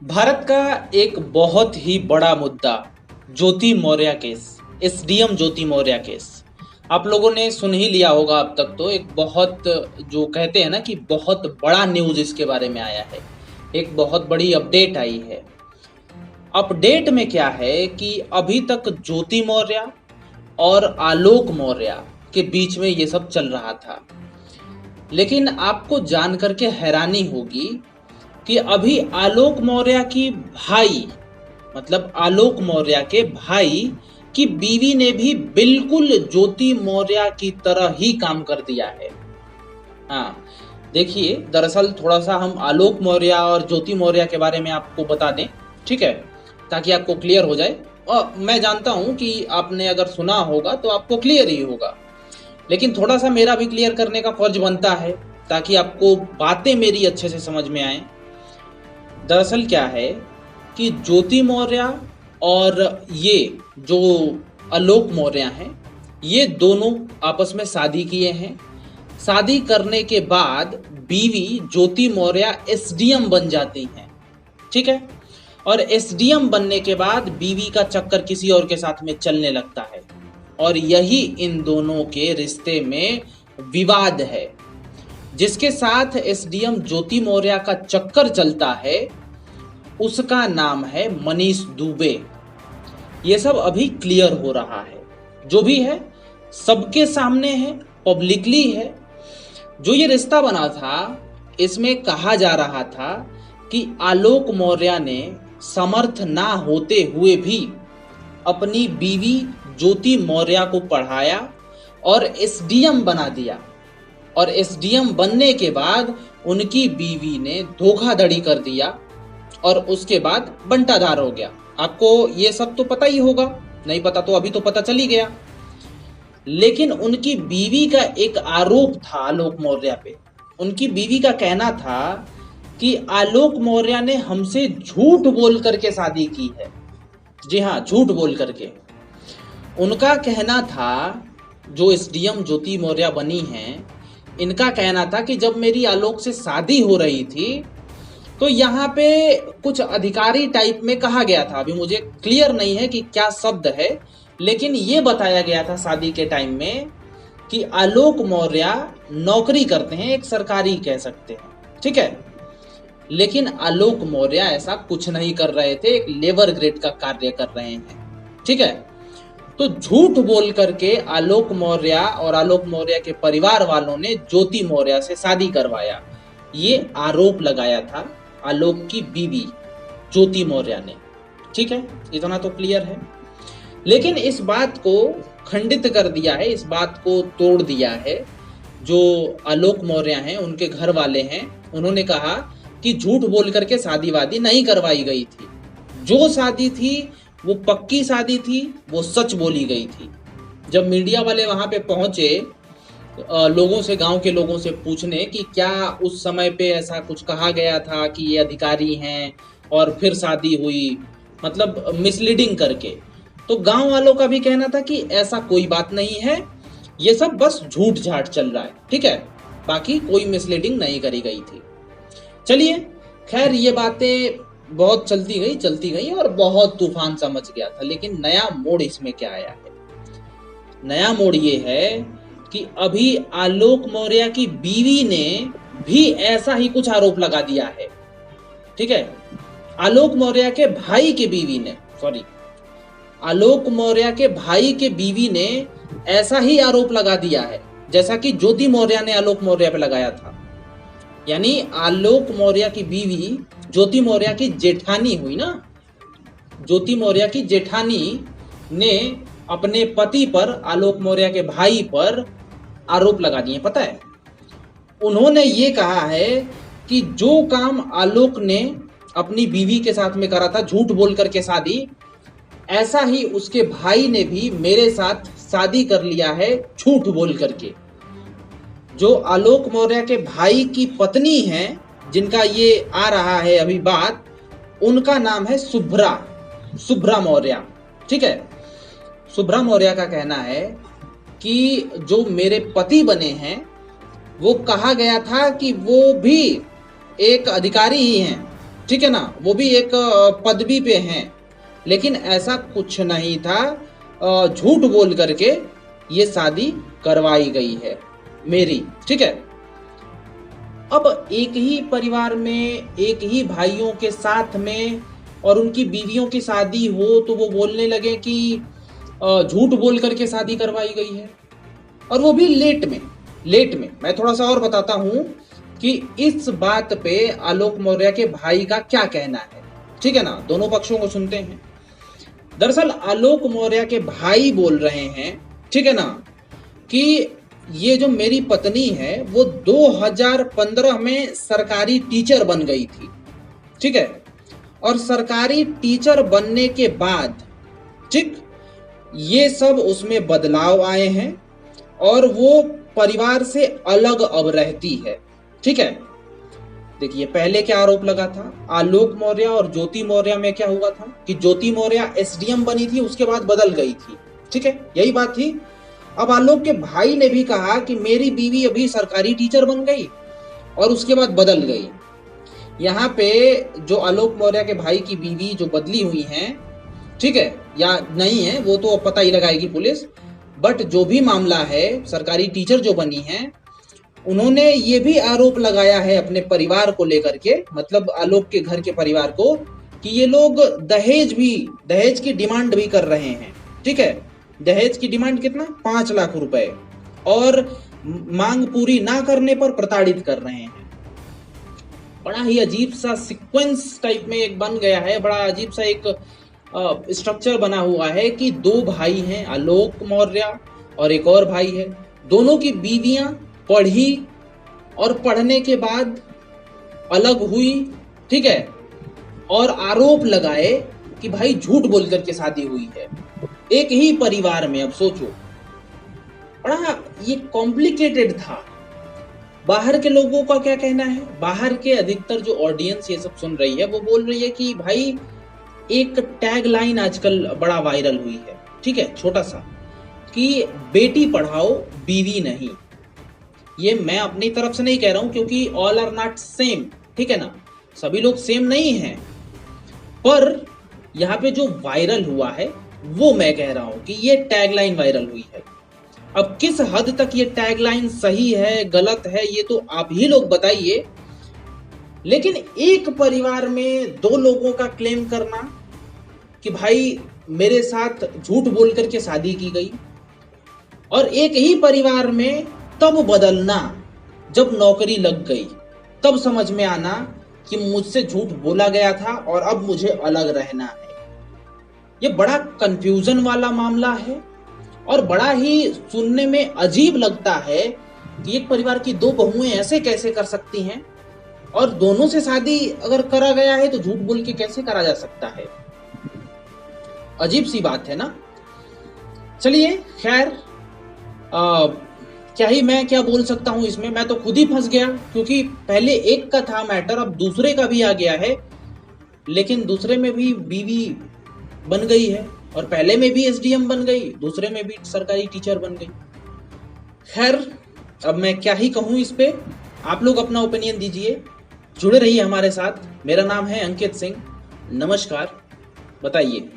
भारत का एक बहुत ही बड़ा मुद्दा ज्योति मौर्य केस, एसडीएम ज्योति मौर्य केस। आप लोगों ने सुन ही लिया होगा अब तक। तो एक बहुत, जो कहते हैं ना कि बहुत बड़ा न्यूज़ इसके बारे में आया है, एक बहुत बड़ी अपडेट आई है। अपडेट में क्या है कि अभी तक ज्योति मौर्य और आलोक मौर्य के बीच में ये सब चल रहा था, लेकिन आपको जान करके हैरानी होगी कि अभी आलोक मौर्य की भाई, मतलब आलोक मौर्य के भाई की बीवी ने भी बिल्कुल ज्योति मौर्य की तरह ही काम कर दिया है। हाँ, देखिए, दरअसल थोड़ा सा हम आलोक मौर्य और ज्योति मौर्य के बारे में आपको बता दें, ठीक है, ताकि आपको क्लियर हो जाए। और मैं जानता हूं कि आपने अगर सुना होगा तो आपको क्लियर ही होगा, लेकिन थोड़ा सा मेरा भी क्लियर करने का फर्ज बनता है ताकि आपको बातें मेरी अच्छे से समझ में आए। दरअसल क्या है कि ज्योति मौर्य और ये जो आलोक मौर्य हैं, ये दोनों आपस में शादी किए हैं। शादी करने के बाद बीवी ज्योति मौर्य एसडीएम बन जाती हैं, ठीक है। और एसडीएम बनने के बाद बीवी का चक्कर किसी और के साथ में चलने लगता है, और यही इन दोनों के रिश्ते में विवाद है। जिसके साथ एसडीएम ज्योति मौर्य का चक्कर चलता है उसका नाम है मनीष दुबे। ये सब अभी क्लियर हो रहा है, जो भी है सबके सामने है, पब्लिकली है। जो ये रिश्ता बना था, इसमें कहा जा रहा था कि आलोक मौर्य ने समर्थ ना होते हुए भी अपनी बीवी ज्योति मौर्य को पढ़ाया और एसडीएम बना दिया, और एसडीएम बनने के बाद उनकी बीवी ने धोखाधड़ी कर दिया और उसके बाद बंटाधार हो गया। आपको ये सब तो पता ही होगा, नहीं पता तो अभी तो पता चल ही गया। लेकिन उनकी बीवी का एक आरोप था आलोक मौर्य पे। उनकी बीवी का कहना था कि आलोक मौर्य ने हमसे झूठ बोल करके शादी की है। जी हाँ, झूठ बोल करके। उनका कहना था, जो एसडीएम ज्योति मौर्य बनी हैं, इनका कहना था कि जब मेरी आलोक से शादी हो रही थी तो यहाँ पे कुछ अधिकारी टाइप में कहा गया था। अभी मुझे क्लियर नहीं है कि क्या शब्द है, लेकिन ये बताया गया था शादी के टाइम में कि आलोक मौर्य नौकरी करते हैं, एक सरकारी कह सकते हैं, ठीक है। लेकिन आलोक मौर्य ऐसा कुछ नहीं कर रहे थे, एक लेबर ग्रेड का कार्य कर रहे हैं, ठीक है। तो झूठ बोल करके आलोक मौर्य और आलोक मौर्य के परिवार वालों ने ज्योति मौर्य से शादी करवाया, ये आरोप लगाया था आलोक की बीवी ज्योति मौर्य ने, ठीक है। इतना तो क्लियर है। लेकिन इस बात को खंडित कर दिया है, इस बात को तोड़ दिया है जो आलोक मौर्य हैं, उनके घर वाले हैं। उन्होंने कहा कि झूठ बोल करके शादी वादी नहीं करवाई गई थी, जो शादी थी वो पक्की शादी थी, वो सच बोली गई थी। जब मीडिया वाले वहां पे पहुंचे लोगों से, गांव के लोगों से पूछने कि क्या उस समय पे ऐसा कुछ कहा गया था कि ये अधिकारी हैं और फिर शादी हुई, मतलब मिसलीडिंग करके, तो गांव वालों का भी कहना था कि ऐसा कोई बात नहीं है, ये सब बस झूठ झाट चल रहा है, ठीक है, बाकी कोई मिसलीडिंग नहीं करी गई थी। चलिए, खैर ये बातें बहुत चलती गई और बहुत तूफान सा मच गया था। लेकिन नया मोड़ इसमें क्या आया है? नया मोड़ ये है कि अभी आलोक मौर्य की बीवी ने भी ऐसा ही कुछ आरोप लगा दिया है, ठीक है। आलोक मौर्य के भाई के बीवी ने, आलोक मौर्य के भाई के बीवी ने ऐसा ही आरोप लगा दिया है जैसा कि ज्योति मौर्य ने आलोक मौर्य पे लगाया था। यानी आलोक मौर्य की बीवी ज्योति मौर्य की जेठानी हुई ना, ज्योति मौर्य की जेठानी ने अपने पति पर, आलोक मौर्य के भाई पर आरोप लगा दिए। पता है, उन्होंने ये कहा है कि जो काम आलोक ने अपनी बीवी के साथ में करा था, झूठ बोल करके शादी, ऐसा ही उसके भाई ने भी मेरे साथ शादी कर लिया है झूठ बोल करके। जो आलोक मौर्य के भाई की पत्नी हैं, जिनका ये आ रहा है अभी बात, उनका नाम है शुभ्रा मौर्य, ठीक है। शुभ्रा मौर्य का कहना है कि जो मेरे पति बने हैं, वो कहा गया था कि वो भी एक अधिकारी ही हैं, ठीक है ना, वो भी एक पदवी पे हैं, लेकिन ऐसा कुछ नहीं था। झूठ बोल करके ये शादी करवाई गई है मेरी, ठीक है। अब एक ही परिवार में, एक ही भाइयों के साथ में और उनकी बीवियों की शादी हो तो वो बोलने लगे कि झूठ बोल करके शादी करवाई गई है, और वो भी लेट में। मैं थोड़ा सा और बताता हूं कि इस बात पे आलोक मौर्य के भाई का क्या कहना है, ठीक है ना। दोनों पक्षों को सुनते हैं। दरअसल आलोक मौर्य के भाई बोल रहे हैं, ठीक है ना, कि ये जो मेरी पत्नी है वो 2015 में सरकारी टीचर बन गई थी, ठीक है, और सरकारी टीचर बनने के बाद, ठीक, ये सब उसमें बदलाव आए हैं और वो परिवार से अलग अब रहती है, ठीक है। देखिए पहले क्या आरोप लगा था आलोक मौर्य और ज्योति मौर्य में, क्या हुआ था कि ज्योति मौर्य एसडीएम बनी थी, उसके बाद बदल गई थी, ठीक है, यही बात थी। अब आलोक के भाई ने भी कहा कि मेरी बीवी अभी सरकारी टीचर बन गई और उसके बाद बदल गई। यहाँ पे जो आलोक मौर्य के भाई की बीवी जो बदली हुई हैं, ठीक है, या नहीं है वो तो पता ही लगाएगी पुलिस, बट जो भी मामला है, सरकारी टीचर जो बनी है, उन्होंने ये भी आरोप लगाया है अपने परिवार को लेकर के, मतलब आलोक के घर के परिवार को, कि ये लोग दहेज की डिमांड भी कर रहे हैं, ठीक है। दहेज की डिमांड कितना, 5 लाख रुपए, और मांग पूरी ना करने पर प्रताड़ित कर रहे हैं। बड़ा ही अजीब सा सीक्वेंस टाइप में एक बन गया है, बड़ा अजीब सा एक स्ट्रक्चर बना हुआ है कि 2 भाई हैं, आलोक मौर्य और एक और भाई है, दोनों की बीवियां पढ़ी और पढ़ने के बाद अलग हुई, ठीक है, और आरोप लगाए कि भाई झूठ बोल करके शादी हुई है एक ही परिवार में। अब सोचो, बड़ा ये कॉम्प्लिकेटेड था। बाहर के लोगों का क्या कहना है, बाहर के अधिकतर जो ऑडियंस ये सब सुन रही है वो बोल रही है कि भाई एक टैग लाइन आजकल बड़ा वायरल हुई है, ठीक है, छोटा सा, कि बेटी पढ़ाओ बीवी नहीं। ये मैं अपनी तरफ से नहीं कह रहा हूं, क्योंकि ऑल आर नॉट सेम, ठीक है ना, सभी लोग सेम नहीं हैं, पर यहाँ पे जो वायरल हुआ है वो मैं कह रहा हूं कि ये टैगलाइन वायरल हुई है। अब किस हद तक ये टैगलाइन सही है गलत है ये तो आप ही लोग बताइए, लेकिन एक परिवार में 2 लोगों का क्लेम करना कि भाई मेरे साथ झूठ बोल करके शादी की गई, और एक ही परिवार में तब बदलना जब नौकरी लग गई, तब समझ में आना कि मुझसे झूठ बोला गया था और अब मुझे अलग रहना है। ये बड़ा कंफ्यूजन वाला मामला है और बड़ा ही सुनने में अजीब लगता है कि एक परिवार की 2 बहुएं ऐसे कैसे कर सकती हैं, और दोनों से शादी अगर करा गया है तो झूठ बोल के कैसे करा जा सकता है। अजीब सी बात है ना। चलिए खैर, क्या बोल सकता हूं इसमें, मैं तो खुद ही फंस गया, क्योंकि पहले एक का था मैटर, अब दूसरे का भी आ गया है, लेकिन दूसरे में भी बीवी बन गई है और पहले में भी एसडीएम बन गई, दूसरे में भी सरकारी टीचर बन गई। खैर अब मैं क्या ही कहूं इस पे, आप लोग अपना ओपिनियन दीजिए, जुड़े रहिए हमारे साथ। मेरा नाम है अंकित सिंह, नमस्कार, बताइए।